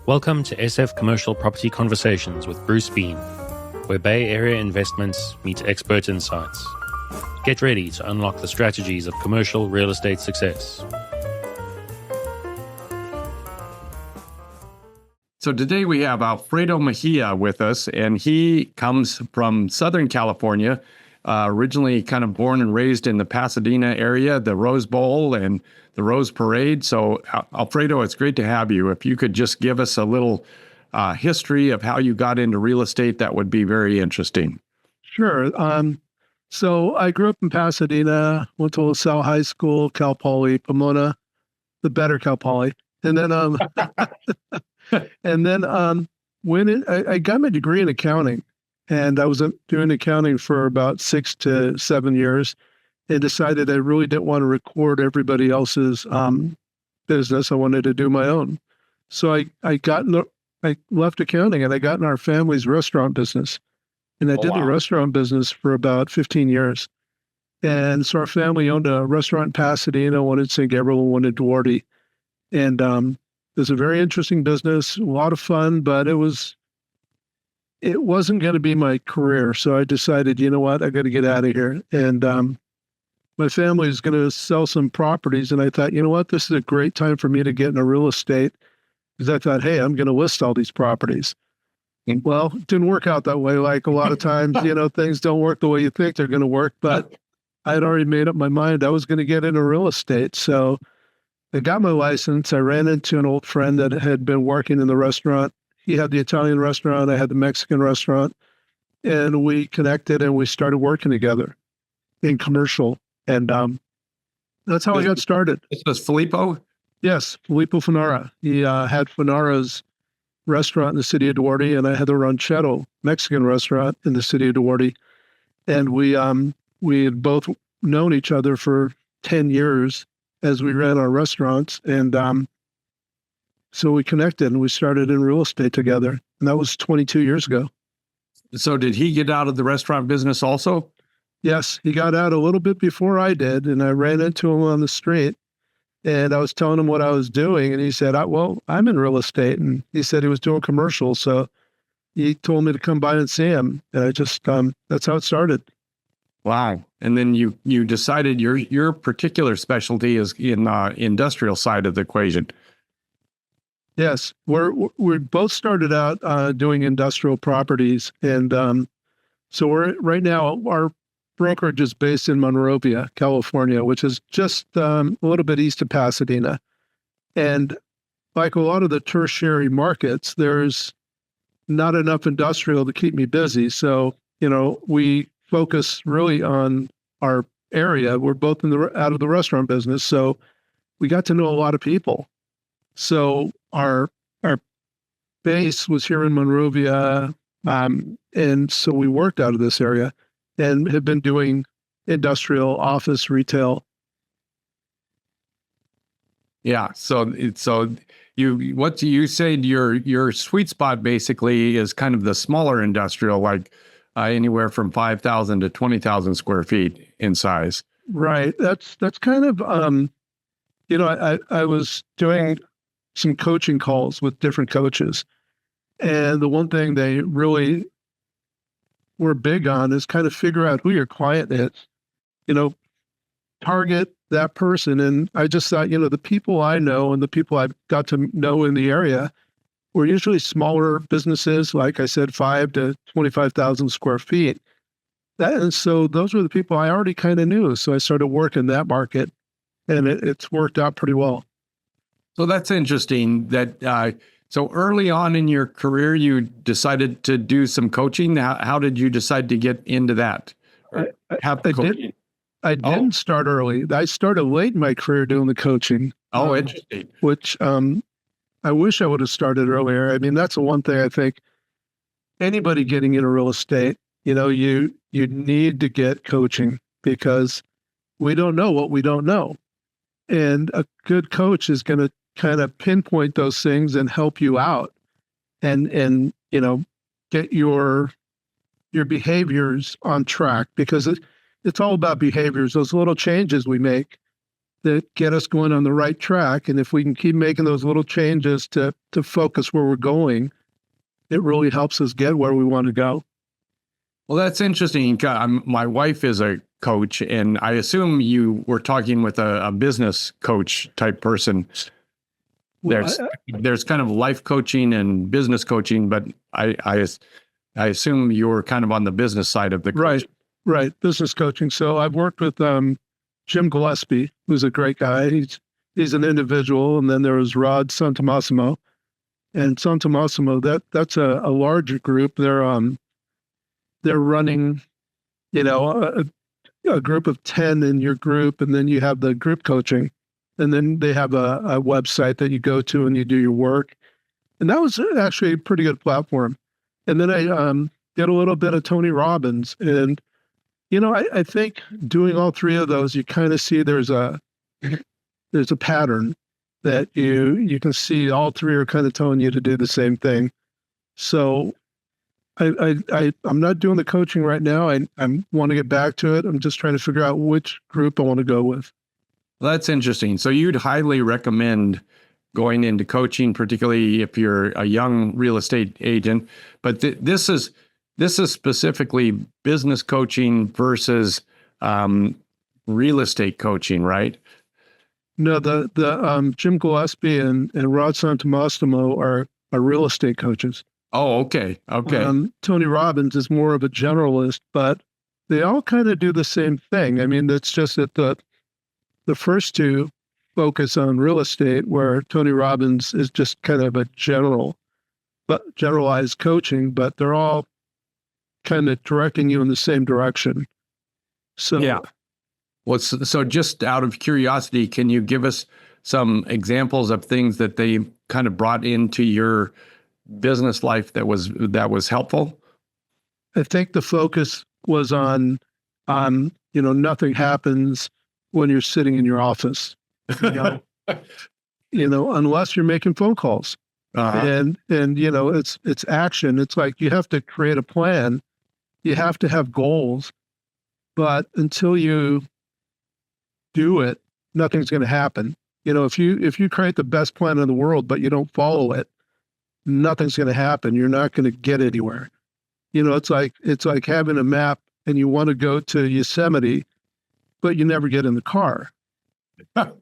Welcome to SF Commercial Property Conversations with Bruce Bean, where Bay Area investments meet expert insights. Get ready to unlock the strategies of commercial real estate success. So today we have Alfredo Mejia with us, and he comes from Southern California, originally kind of born and raised in the Pasadena area, the Rose Bowl and the Rose Parade. So Alfredo, it's great to have you. If you could just give us a little history of how you got into real estate, that would be very interesting. Sure. So I grew up in Pasadena, went to LaSalle High School, Cal Poly, Pomona, the better Cal Poly. And then I got my degree in accounting, and I was doing accounting for about 6 to 7 years, and decided I really didn't want to record everybody else's business. I wanted to do my own. So I left accounting and I got in our family's restaurant business, and I did the restaurant business for about 15 years. And so our family owned a restaurant in Pasadena, one in St. Gabriel, one in Duarte. And it was a very interesting business, a lot of fun, but it wasn't going to be my career. So I decided, you know what, I got to get out of here. And my family is going to sell some properties. And I thought, you know what, this is a great time for me to get into real estate, because I thought, hey, I'm going to list all these properties. Well, it didn't work out that way. Like a lot of times, things don't work the way you think they're going to work. But I had already made up my mind I was going to get into real estate. So I got my license. I ran into an old friend that had been working in the restaurant. He had the Italian restaurant. I had the Mexican restaurant. And we connected and we started working together in commercial. And that's how I got started. This was Filippo? Yes, Filippo Fanara. He had Fanara's restaurant in the city of Duarte, and I had the Ranchero Mexican restaurant in the city of Duarte. And we had both known each other for 10 years as we ran our restaurants. And so we connected and we started in real estate together. And that was 22 years ago. So did he get out of the restaurant business also? Yes, he got out a little bit before I did. And I ran into him on the street. And I was telling him what I was doing. And he said, well, I'm in real estate. And he said he was doing commercials. So he told me to come by and see him. And I just, that's how it started. Wow. And then you decided your particular specialty is in the industrial side of the equation. Yes. We both started out doing industrial properties. And so right now, our brokerage is based in Monrovia, California, which is just a little bit east of Pasadena. And like a lot of the tertiary markets, there's not enough industrial to keep me busy. So, we focus really on our area. We're both out of the restaurant business. So we got to know a lot of people. So our base was here in Monrovia. And so we worked out of this area and have been doing industrial, office, retail. Yeah. So you said your sweet spot basically is kind of the smaller industrial, like anywhere from 5,000 to 20,000 square feet in size. Right. That's kind of I was doing some coaching calls with different coaches, and the one thing they really were big on is kind of figure out who your client is, target that person. And I just thought, the people I know and the people I've got to know in the area were usually smaller businesses, like I said, 5 to 25,000 square feet. And so those were the people I already kind of knew. So I started working that market, and it's worked out pretty well. So that's interesting that, so early on in your career, you decided to do some coaching. How did you decide to get into that? I didn't start early. I started late in my career doing the coaching. Interesting. Which I wish I would have started earlier. I mean, that's the one thing I think anybody getting into real estate, you need to get coaching, because we don't know what we don't know. And a good coach is going to kind of pinpoint those things and help you out and get your behaviors on track, because it's all about behaviors. Those little changes we make that get us going on the right track. And if we can keep making those little changes to focus where we're going, it really helps us get where we want to go. Well, that's interesting. My wife is a coach, and I assume you were talking with a business coach type person. There's kind of life coaching and business coaching, but I assume you were kind of on the business side of the coaching. Right. Business coaching. So I've worked with Jim Gillespie, who's a great guy. He's an individual, and then there was Rod Santomassimo. And Santomassimo, that's a larger group. They're running, a group of 10 in your group, and then you have the group coaching, and then they have a website that you go to and you do your work. And that was actually a pretty good platform. And then I did a little bit of Tony Robbins, and I think doing all three of those, you kind of see there's a pattern that you can see all three are kind of telling you to do the same thing. So I'm not doing the coaching right now. I want to get back to it. I'm just trying to figure out which group I want to go with. Well, that's interesting. So you'd highly recommend going into coaching, particularly if you're a young real estate agent. But this is specifically business coaching versus real estate coaching, right? No, the Jim Gillespie and Rod Santomassimo are real estate coaches. Oh, okay. Tony Robbins is more of a generalist, but they all kind of do the same thing. I mean, it's just that the first two focus on real estate, where Tony Robbins is just kind of a generalized coaching, but they're all kind of directing you in the same direction. So yeah. Well, so just out of curiosity, can you give us some examples of things that they kind of brought into your business life that was helpful? I think the focus was on nothing happens when you're sitting in your office, unless you're making phone calls. And it's action. It's like you have to create a plan. You have to have goals, but until you do it, nothing's going to happen. If you create the best plan in the world, but you don't follow it, nothing's going to happen. You're not going to get anywhere. It's like having a map and you want to go to Yosemite, but you never get in the car.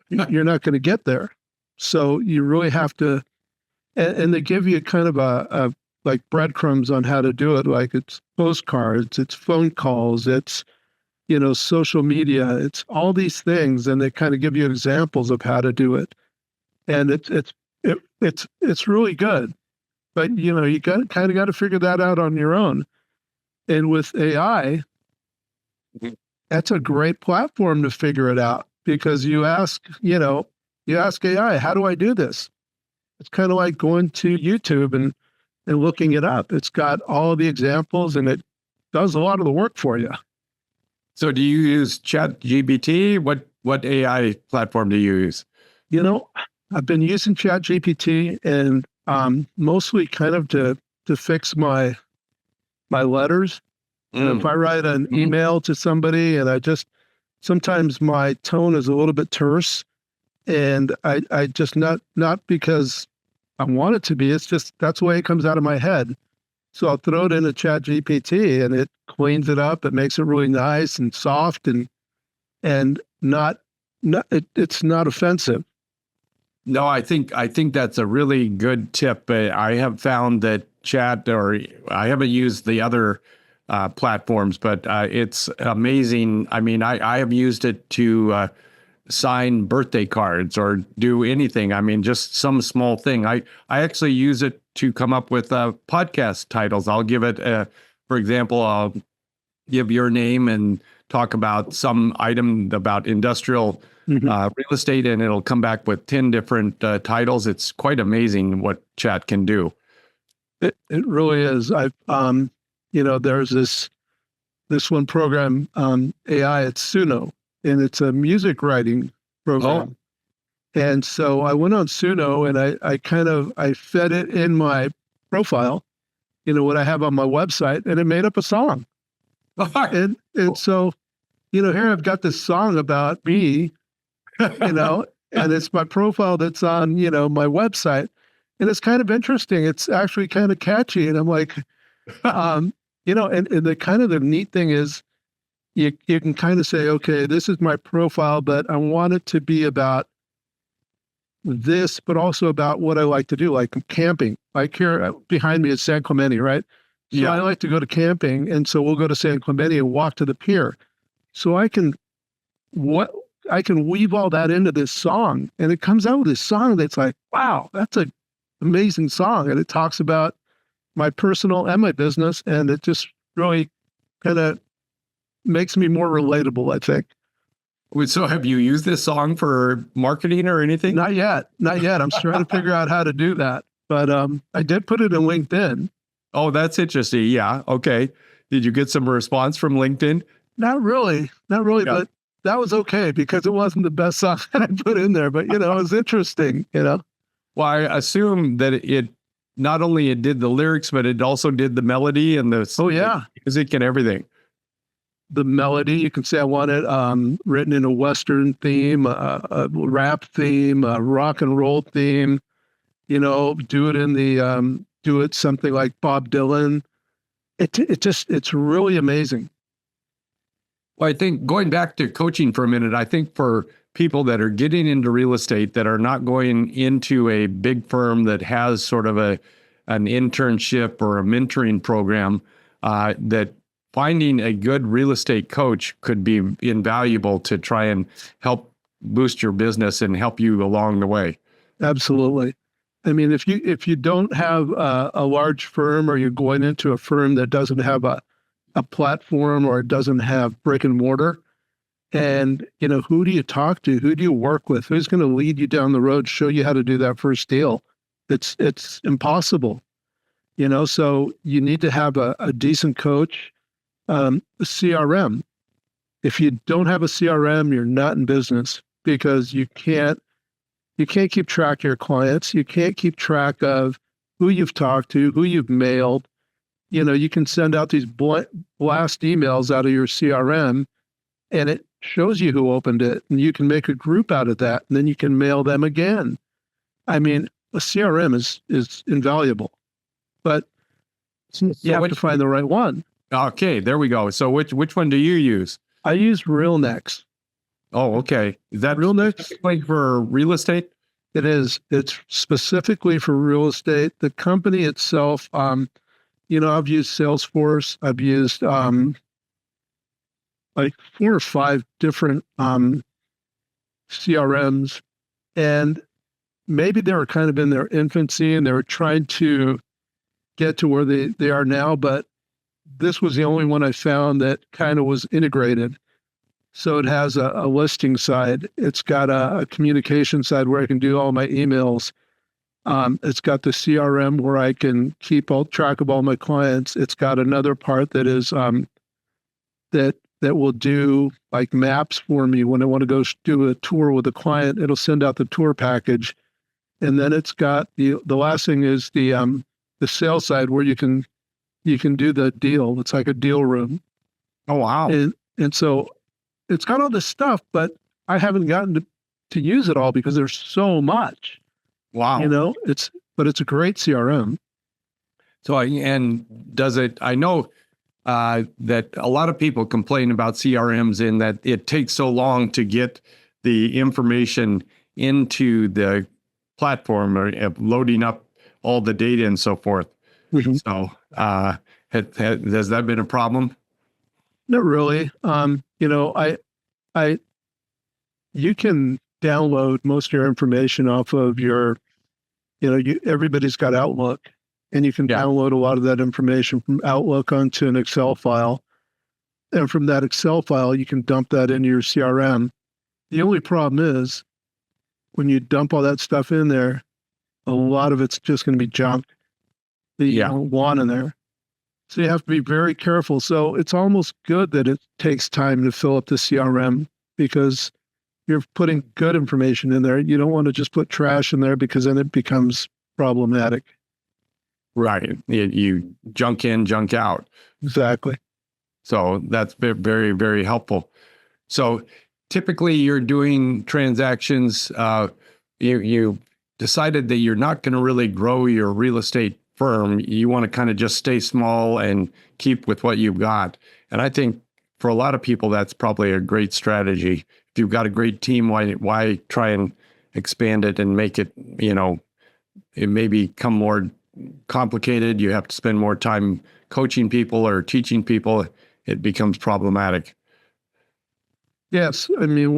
You're not going to get there. So you really have to, and they give you kind of a like breadcrumbs on how to do it. Like it's postcards, it's phone calls, it's social media, it's all these things, and they kind of give you examples of how to do it. And it's really good. But you got to figure that out on your own. And with AI, that's a great platform to figure it out, because you ask AI, how do I do this? It's kind of like going to YouTube and looking it up. It's got all the examples, and it does a lot of the work for you. So do you use ChatGPT? What AI platform do you use? I've been using ChatGPT and mostly kind of to fix my letters. If I write an email to somebody and sometimes my tone is a little bit terse, and I just not because I want it to be, it's just that's the way it comes out of my head. So I'll throw it in a ChatGPT and it cleans it up. It makes it really nice and soft and it's not offensive. No, I think that's a really good tip. I have found that I haven't used the other platforms, but it's amazing. I mean, I have used it to sign birthday cards or do anything. I mean, just some small thing. I actually use it to come up with podcast titles. I'll give it, for example, I'll give your name and talk about some item about industrial real estate, and it'll come back with 10 different titles. It's quite amazing what chat can do. It really is. There's this one program, AI, it's Suno, and it's a music writing program. Oh. And so I went on Suno and I fed it in my profile, what I have on my website, and it made up a song. And so, here I've got this song about me, and it's my profile that's on, my website. And it's kind of interesting. It's actually kind of catchy. And I'm like, and the neat thing is you can kind of say, okay, this is my profile, but I want it to be about this, but also about what I like to do, like camping. Like here behind me is San Clemente, right? So Yeah. I like to go to camping. And so we'll go to San Clemente and walk to the pier. So I can weave all that into this song, and it comes out with this song that's like, wow, that's an amazing song. And it talks about my personal and my business. And it just really kind of makes me more relatable, I think. So have you used this song for marketing or anything? Not yet. I'm trying to figure out how to do that. But I did put it in LinkedIn. Oh, that's interesting. Yeah. Okay. Did you get some response from LinkedIn? Not really, Yeah. but that was okay because it wasn't the best song that I put in there, but it was interesting, Well, I assume that it not only it did the lyrics, but it also did the melody and the Oh yeah. music and everything. The melody, you can say I want it written in a Western theme, a rap theme, a rock and roll theme, do it in the, do it something like Bob Dylan. It's really amazing. Well, I think going back to coaching for a minute, I think for people that are getting into real estate that are not going into a big firm that has sort of an internship or a mentoring program, that finding a good real estate coach could be invaluable to try and help boost your business and help you along the way. Absolutely. I mean, if you don't have a large firm, or you're going into a firm that doesn't have a platform, or it doesn't have brick and mortar, and who do you talk to? Who do you work with? Who's going to lead you down the road, show you how to do that first deal? It's impossible. So you need to have a decent coach, a CRM. If you don't have a CRM, you're not in business, because you can't keep track of your clients. You can't keep track of who you've talked to, who you've mailed. You can send out these blast emails out of your CRM, and it shows you who opened it, and you can make a group out of that, and then you can mail them again. I mean, a CRM is invaluable, but you have to find the right one. Okay, there we go. So which one do you use? I use RealNex. Oh, okay. Is that RealNex? specifically for real estate? It is. It's specifically for real estate. The company itself, I've used Salesforce. I've used like 4 or 5 different CRMs, and maybe they were kind of in their infancy and they were trying to get to where they are now, but this was the only one I found that kind of was integrated. So it has a listing side. It's got a communication side where I can do all my emails. It's got the CRM where I can keep track of all my clients. It's got another part that is that will do like maps for me when I want to go do a tour with a client. It'll send out the tour package, and then it's got the last thing is the sales side where you can do the deal. It's like a deal room. Oh wow! And so it's got all this stuff, but I haven't gotten to use it all because there's so much. Wow! It's a great CRM. So I know that a lot of people complain about CRMs in that it takes so long to get the information into the platform or loading up all the data and so forth. Mm-hmm. So has that been a problem? Not really. You can download most of your information off of your, everybody's got Outlook, and you can download a lot of that information from Outlook onto an Excel file. And from that Excel file, you can dump that into your CRM. The only problem is when you dump all that stuff in there, a lot of it's just going to be junk that you don't want in there. So you have to be very careful. So it's almost good that it takes time to fill up the CRM, because you're putting good information in there. You don't want to just put trash in there, because then it becomes problematic. Right. You junk in, junk out. Exactly. So that's very, very helpful. So typically you're doing transactions, you decided that you're not going to really grow your real estate firm. You want to kind of just stay small and keep with what you've got. And I think for a lot of people, that's probably a great strategy. If you've got a great team, why try and expand it and make it, it may become more complicated. You have to spend more time coaching people or teaching people. It becomes problematic. Yes. I mean,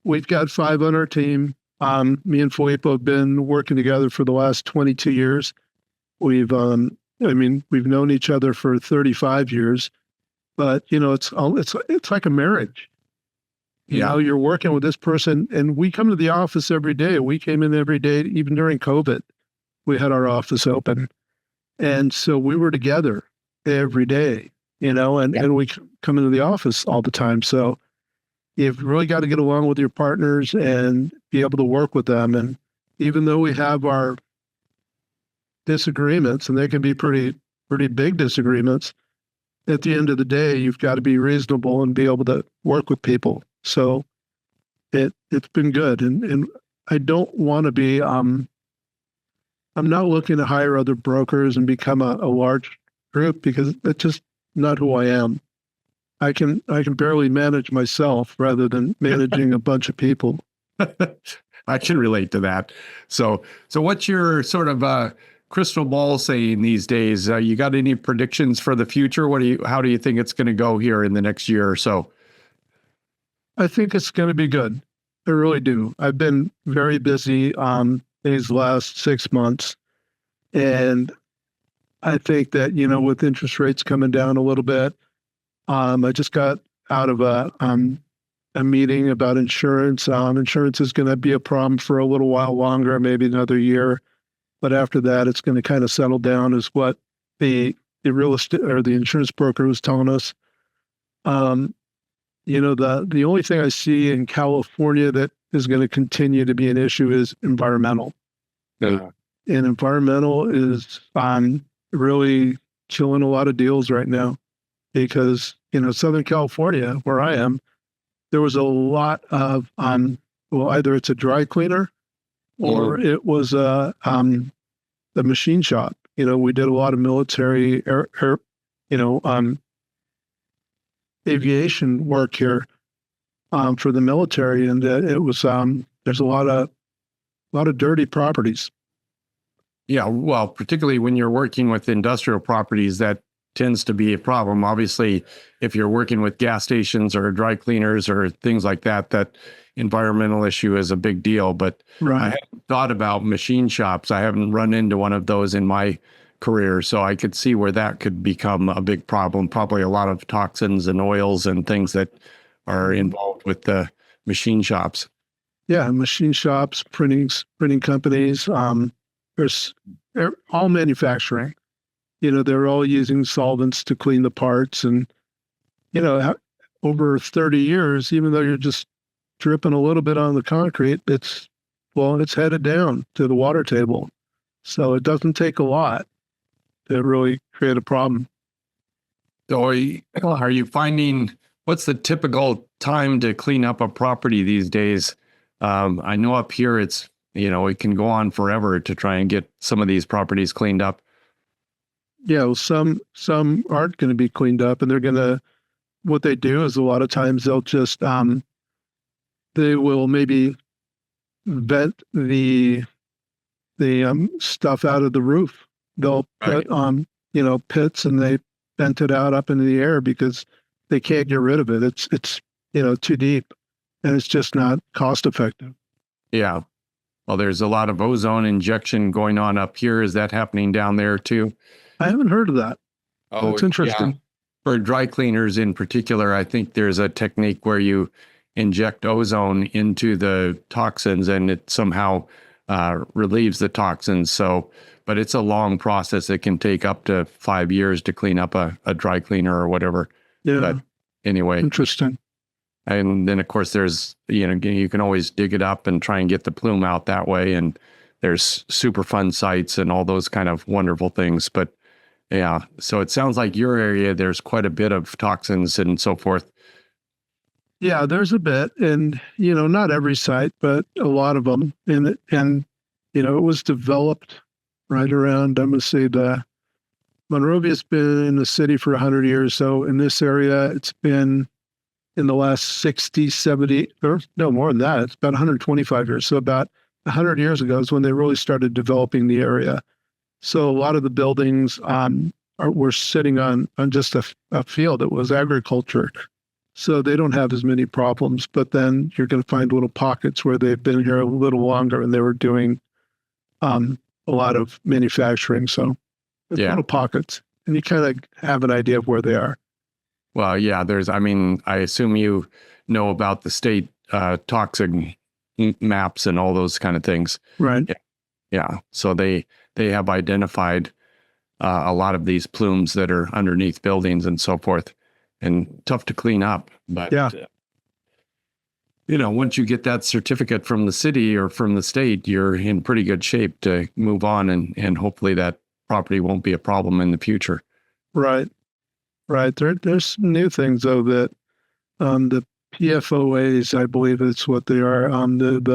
we've got 5 on our team. Me and Filippo have been working together for the last 22 years. We've known each other for 35 years, but it's like a marriage. You know, you're working with this person, and we come to the office every day. We came in every day, even during COVID. We had our office open. And so we were together every day, and we come into the office all the time. So you've really got to get along with your partners and be able to work with them. And even though we have our disagreements, and they can be pretty big disagreements, at the end of the day, you've got to be reasonable and be able to work with people. So it's been good. And I don't want to be, I'm not looking to hire other brokers and become a large group, because that's just not who I am. I can barely manage myself rather than managing a bunch of people. I can relate to that. So what's your sort of crystal ball saying these days? You got any predictions for the future? How do you think it's going to go here in the next year or so? I think it's going to be good. I really do. I've been very busy these last 6 months. And I think that, with interest rates coming down a little bit, I just got out of a meeting about insurance. Insurance is going to be a problem for a little while longer, maybe another year. But after that, it's going to kind of settle down, is what the real estate or the insurance broker was telling us. The only thing I see in California that is going to continue to be an issue is environmental. Yeah. And environmental is really killing a lot of deals right now, because, Southern California, where I am, there was a lot of, either it's a dry cleaner or it was a machine shop. We did a lot of military aviation work here for the military, and it was there's a lot of dirty properties. Yeah, well, particularly when you're working with industrial properties, that tends to be a problem. Obviously, if you're working with gas stations or dry cleaners or things like that, that environmental issue is a big deal. But Right. I haven't thought about machine shops. I haven't run into one of those in my career, so I could see where that could become a big problem. Probably a lot of toxins and oils and things that are involved with the machine shops. Yeah, machine shops, printing companies. They're all manufacturing. They're all using solvents to clean the parts, and over 30 years, even though you're just dripping a little bit on the concrete, it's headed down to the water table. So it doesn't take a lot to really create a problem. So are you finding, what's the typical time to clean up a property these days? I know up here it's, it can go on forever to try and get some of these properties cleaned up. Yeah, well, some aren't going to be cleaned up, and what they do is a lot of times they'll just, they will maybe vent the stuff out of the roof. They'll put pits, and they vent it out up into the air because they can't get rid of it. It's too deep, and it's just not cost effective. Yeah. Well, there's a lot of ozone injection going on up here. Is that happening down there too? I haven't heard of that. Oh, that's interesting. Yeah. For dry cleaners in particular, I think there's a technique where you inject ozone into the toxins, and it somehow relieves the toxins. So, but it's a long process. It can take up to 5 years to clean up a dry cleaner or whatever. Yeah. But anyway. Interesting. And then, of course, there's, you can always dig it up and try and get the plume out that way. And there's Superfund sites and all those kind of wonderful things. But yeah, so it sounds like your area, there's quite a bit of toxins and so forth. Yeah, there's a bit, and not every site, but a lot of them. And it was developed right around. I'm going to say the Monrovia's been in the city for 100 years. So in this area, it's been in the last 60, 70, or no more than that. It's about 125 years. So about 100 years ago is when they really started developing the area. So a lot of the buildings were sitting on just a field that was agriculture. So they don't have as many problems. But then you're going to find little pockets where they've been here a little longer and they were doing a lot of manufacturing. So it's little pockets, and you kind of have an idea of where they are. Well, yeah, I assume you know about the state toxic maps and all those kind of things. Right. Yeah. So they have identified a lot of these plumes that are underneath buildings and so forth, and tough to clean up. But, yeah. Once you get that certificate from the city or from the state, you're in pretty good shape to move on, and hopefully that property won't be a problem in the future. Right. Right. There's some new things, though, that the PFOAs, I believe it's what they are. I don't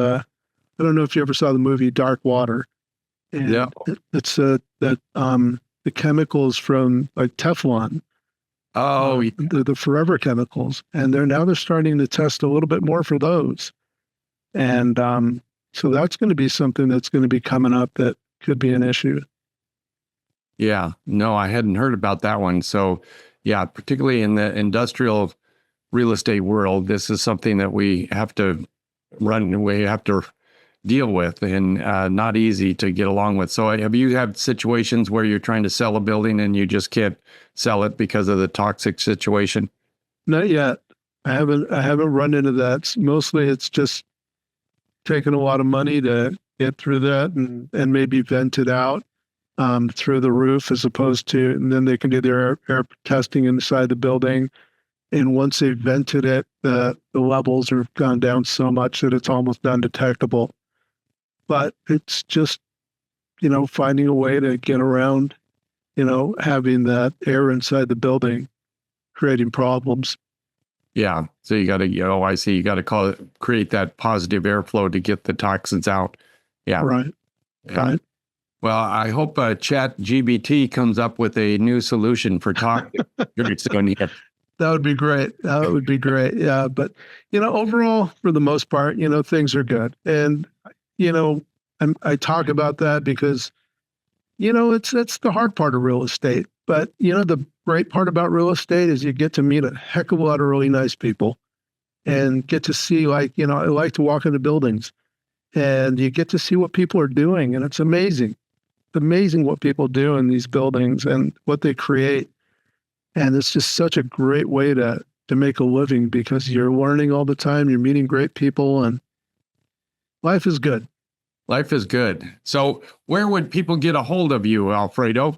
know if you ever saw the movie Dark Water. And yeah. It's the chemicals from like Teflon. Oh, the forever chemicals. And they're starting to test a little bit more for those. And so that's going to be something that's going to be coming up that could be an issue. Yeah. No, I hadn't heard about that one. So, yeah, particularly in the industrial real estate world, this is something that we have to deal with, and not easy to get along with. So have you had situations where you're trying to sell a building and you just can't sell it because of the toxic situation? Not yet. I haven't run into that. Mostly it's just taking a lot of money to get through that and maybe vent it out through the roof, as opposed to, and then they can do their air testing inside the building. And once they've vented it, the levels have gone down so much that it's almost undetectable. But it's just, finding a way to get around, having that air inside the building, creating problems. Yeah. So you got to, I see. You got to create that positive airflow to get the toxins out. Yeah. Right. Yeah. Right. Well, I hope ChatGPT comes up with a new solution for toxic. That would be great. That would be great. Yeah. But, overall, for the most part, things are good. And, I talk about that because, it's the hard part of real estate. But, the great part about real estate is you get to meet a heck of a lot of really nice people and get to see, I like to walk into buildings and you get to see what people are doing. And it's amazing. It's amazing what people do in these buildings and what they create. And it's just such a great way to make a living because you're learning all the time. You're meeting great people and life is good. Life is good. So where would people get a hold of you, Alfredo?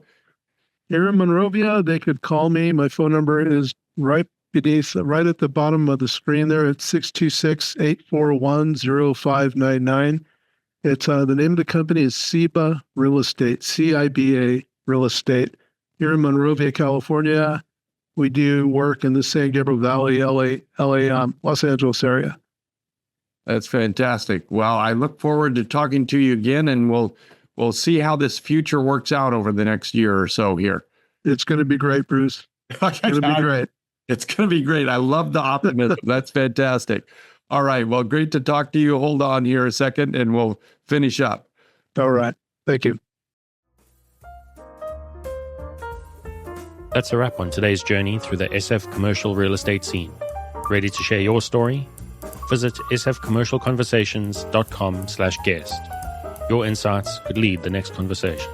Here in Monrovia, they could call me. My phone number is right at the bottom of the screen there. It's 626-841-0599. It's the name of the company is CIBA Real Estate, CIBA Real Estate. Here in Monrovia, California, we do work in the San Gabriel Valley, LA, Los Angeles area. That's fantastic. Well, I look forward to talking to you again, and we'll see how this future works out over the next year or so here. It's going to be great, Bruce. It's going to be great. It's going to be great. I love the optimism. That's fantastic. All right. Well, great to talk to you. Hold on here a second, and we'll finish up. All right. Thank you. That's a wrap on today's journey through the SF commercial real estate scene. Ready to share your story? Visit sfcommercialconversations.com/guest. Your insights could lead the next conversation.